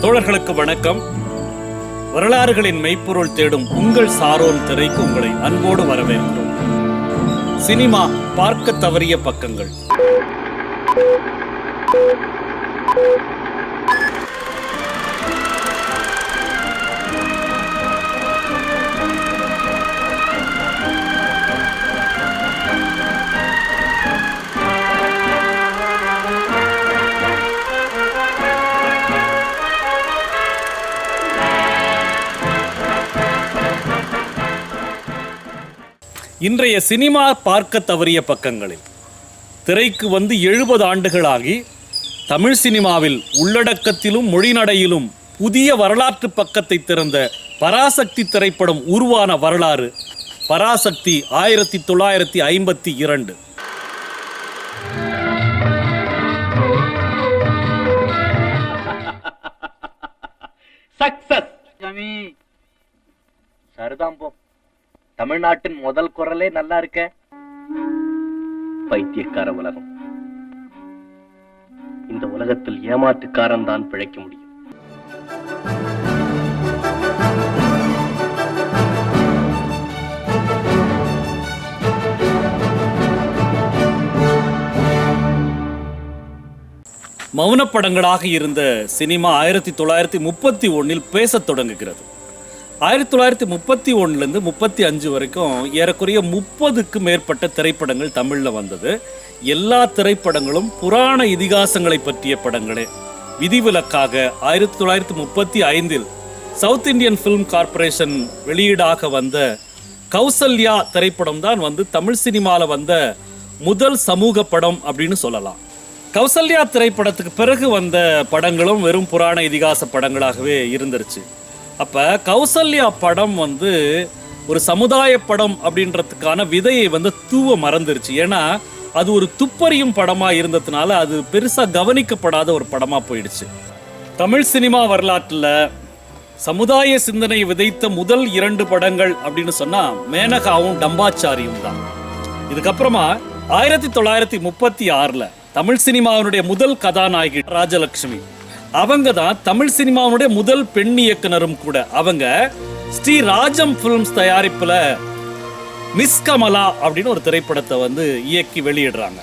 தோழர்களுக்கு வணக்கம். வரலாறுகளின் மெய்ப்பொருள் தேடும் உங்கள் சாரோன் திரைக்கு உங்களை அன்போடு வரவேற்கிறோம். சினிமா பார்க்க தவறிய பக்கங்கள். இன்றைய சினிமா பார்க்க தவறிய பக்கங்களில் திரைக்கு வந்து 70 ஆண்டுகளாகி தமிழ் சினிமாவில் உள்ளடக்கத்திலும் மொழிநடையிலும் புதிய வரலாற்று பக்கத்தை திறந்த பராசக்தி திரைப்படம் உருவான வரலாறு. பராசக்தி 1952. சக்சஸ் சரிதான் போ. தமிழ்நாட்டின் முதல் குரலே நல்லா இருக்க. பைத்தியக்கார உலகம். இந்த உலகத்தில் ஏமாற்றுக்காரன் தான் பிழைக்க முடியும். மௌனப்படங்களாக இருந்த சினிமா 1931 பேசத் தொடங்குகிறது. 1931 35 வரைக்கும் ஏறக்குறைய 30க்கு மேற்பட்ட திரைப்படங்கள் தமிழில் வந்தது. எல்லா திரைப்படங்களும் புராண இதிகாசங்களை பற்றிய படங்களே. விதிவிலக்காக 1935 சவுத் இந்தியன் ஃபிலிம் கார்பரேஷன் வெளியீடாக வந்த கௌசல்யா திரைப்படம் தான் தமிழ் சினிமாவில் வந்த முதல் சமூக படம் அப்படின்னு சொல்லலாம். கௌசல்யா திரைப்படத்துக்கு பிறகு வந்த படங்களும் வெறும் புராண இதிகாச படங்களாகவே இருந்துருச்சு. அப்போ கௌசல்யா படம் ஒரு சமுதாய படம் அப்படின்றதுக்கான விதையை தூவ மறந்துருச்சு. ஏன்னா அது ஒரு துப்பறியும் படமாக இருந்ததுனால அது பெருசாக கவனிக்கப்படாத ஒரு படமாக போயிடுச்சு. தமிழ் சினிமா வரலாற்றில் சமுதாய சிந்தனை விதைத்த முதல் 2 படங்கள் அப்படின்னு சொன்னால் மேனகாவும் டம்பாச்சாரியும் தான். இதுக்கப்புறமா 1936 தமிழ் சினிமாவினுடைய முதல் கதாநாயகி ராஜலட்சுமி. அவங்க தான் தமிழ் சினிமாவுடைய முதல் பெண் இயக்குனரும் கூட. அவங்க ஸ்ரீ ராஜம் பிலிம்ஸ் தயாரிப்புல மிஸ் கமலா அப்படின்னு ஒரு திரைப்படத்தை இயக்கி வெளியிடுறாங்க.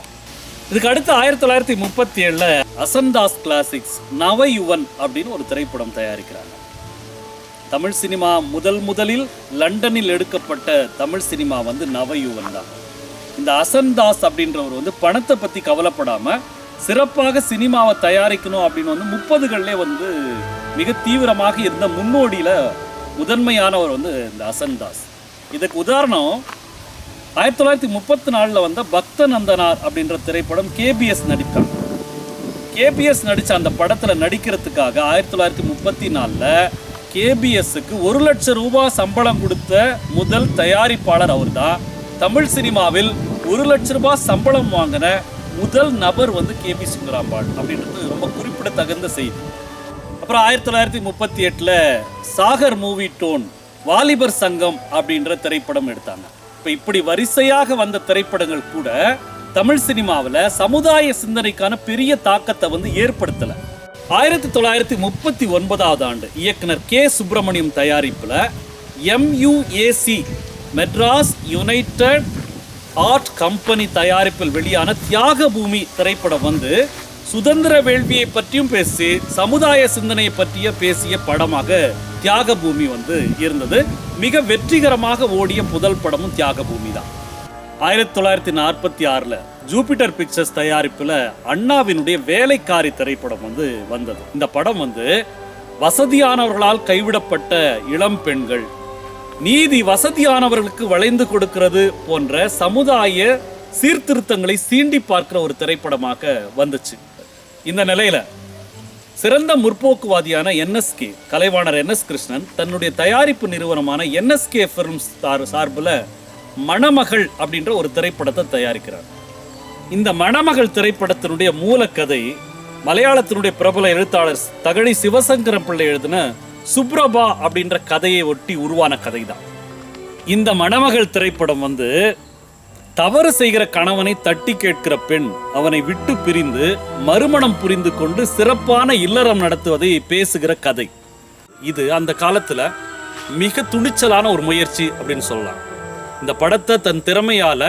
இதுக்கு அடுத்து 1937 அசன்தாஸ் கிளாசிக்ஸ் நவயுவன் அப்படின்னு ஒரு திரைப்படம் தயாரிக்கிறாங்க. தமிழ் சினிமா முதலில் லண்டனில் எடுக்கப்பட்ட தமிழ் சினிமா நவயுவன் தான். இந்த அசன்தாஸ் அப்படின்றவர் பணத்தை பத்தி கவலைப்படாம சிறப்பாக சினிமாவை தயாரிக்கணும் அப்படின்னு 30களிலே மிக தீவிரமாக இருந்த முன்னோடியில் முதன்மையானவர் இந்த அசன்தாஸ். இதுக்கு உதாரணம் 1934 வந்த பக்த நந்தனார் அப்படின்ற திரைப்படம் கேபிஎஸ் நடித்தார். கேபிஎஸ் நடித்த அந்த படத்தில் நடிக்கிறதுக்காக 1934 கேபிஎஸ்க்கு 1 லட்சம் ரூபாய் சம்பளம் கொடுத்த முதல் தயாரிப்பாளர் அவர் தான். தமிழ் சினிமாவில் 1 லட்சம் ரூபாய் சம்பளம் வாங்கின முதல் நபர் கேபி சுந்தராம்பாள் அப்படின்றது ரொம்ப குறிப்பிடத்தகுந்த செய்தி. அப்புறம் 1938 சாகர் மூவி டோன் வாலிபர் சங்கம் அப்படின்ற திரைப்படம் எடுத்தாங்க. இப்போ இப்படி வரிசையாக வந்த திரைப்படங்கள் கூட தமிழ் சினிமாவில் சமுதாய சிந்தனைக்கான பெரிய தாக்கத்தை ஏற்படுத்தலை. 1939 ஆண்டு இயக்குனர் கே சுப்பிரமணியம் தயாரிப்பில் MUAC Madras United art company தயாரிப்பில் வெளியான தியாக பூமி திரைப்படம் சுதந்திர வேள்வியை பற்றியும் பேசி சமுதாய சிந்தனையை பற்றிய பேசிய படமாக தியாக பூமி இருந்தது. மிக வெற்றிகரமாக ஓடிய முதல் படமும் தியாக பூமி தான். 1946 ஜூபிட்டர் பிக்சர்ஸ் தயாரிப்பில் அண்ணாவினுடைய வேலைக்காரி திரைப்படம் வந்தது. இந்த படம் வசதியானவர்களால் கைவிடப்பட்ட இளம் பெண்கள், நீதி வசதியானவர்களுக்கு வளைந்து கொடுக்கிறது போன்ற சமுதாய சீர்திருத்தங்களை சீண்டி பார்க்கிற ஒரு திரைப்படமாக வந்துச்சு. இந்த நிலையில சிறந்த முற்போக்குவாதியான NSK கலைவாணர் NS கிருஷ்ணன் தன்னுடைய தயாரிப்பு நிறுவனமான NSK ஃபிலிம்ஸ் சார்பில் மணமகள் அப்படின்ற ஒரு திரைப்படத்தை தயாரிக்கிறார். இந்த மணமகள் திரைப்படத்தினுடைய மூலக்கதை மலையாளத்தினுடைய பிரபல எழுத்தாளர் தகழி சிவசங்கரம் பிள்ளை எழுதின சுப்ரபா அப்படின்ற கதையை ஒட்டி உருவான கதை தான். இந்த மணமகள் திரைப்படம் தவறு செய்கிற கணவனை தட்டி கேட்கிற பெண் அவனை விட்டு பிரிந்து மறுமணம் புரிந்து கொண்டு சிறப்பான இல்லறம் நடத்துவதை பேசுகிற கதை. இது அந்த காலத்துல மிக துணிச்சலான ஒரு முயற்சி அப்படின்னு சொல்லலாம். இந்த படத்தை தன் திறமையால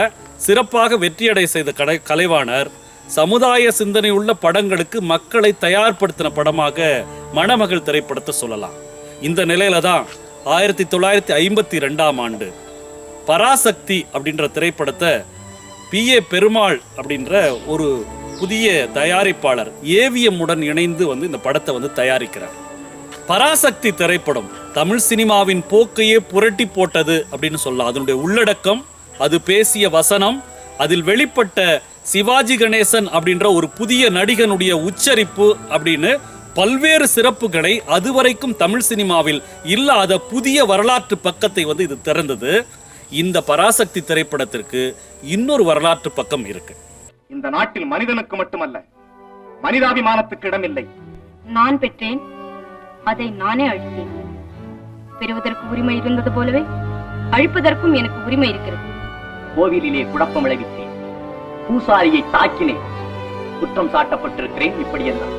சிறப்பாக வெற்றியடை செய்த கலைவாணர் சமுதாய சிந்தனை உள்ள படங்களுக்கு மக்களை தயார்படுத்தின படமாக மணமகள் திரைப்படத்தை சொல்லலாம். இந்த நிலையில தான் 1952ஆம் ஆண்டு பராசக்தி அப்படின்ற திரைப்படத்தை PA பெருமாள் அப்படின்ற ஒரு புதிய தயாரிப்பாளர் AVM உடன் இணைந்து இந்த படத்தை தயாரிக்கிறார். பராசக்தி திரைப்படம் தமிழ் சினிமாவின் போக்கையே புரட்டி போட்டது அப்படின்னு சொல்லலாம். அதனுடைய உள்ளடக்கம், அது பேசிய வசனம், அதில் வெளிப்பட்ட சிவாஜி கணேசன் அப்படின்ற ஒரு புதிய நடிகனுடைய உச்சரிப்பு அப்படின்னு பல்வேறு சிறப்புகளை அதுவரைக்கும் தமிழ் சினிமாவில் இல்லாத புதிய வரலாற்று பக்கத்தை இது திறந்தது. இந்த பராசக்தி திரைப்படத்திற்கு இன்னொரு வரலாற்று பக்கம் இருக்கு. இந்த நாட்டில் மனிதனுக்கு மட்டுமல்ல, மனிதாபிமானத்துக்கு இடமில்லை. நான் பெற்றேன், அதை நானே அழித்தேன். பெறுவதற்கு உரிமை இருந்தது போலவே அழிப்பதற்கும் எனக்கு உரிமை இருக்கிறது. கோவிலிலே குழப்பம் விளைவித்தேன், பூசாரியை தாக்கினேன், குற்றம் சாட்டப்பட்டிருக்கிறேன். இப்படியெல்லாம்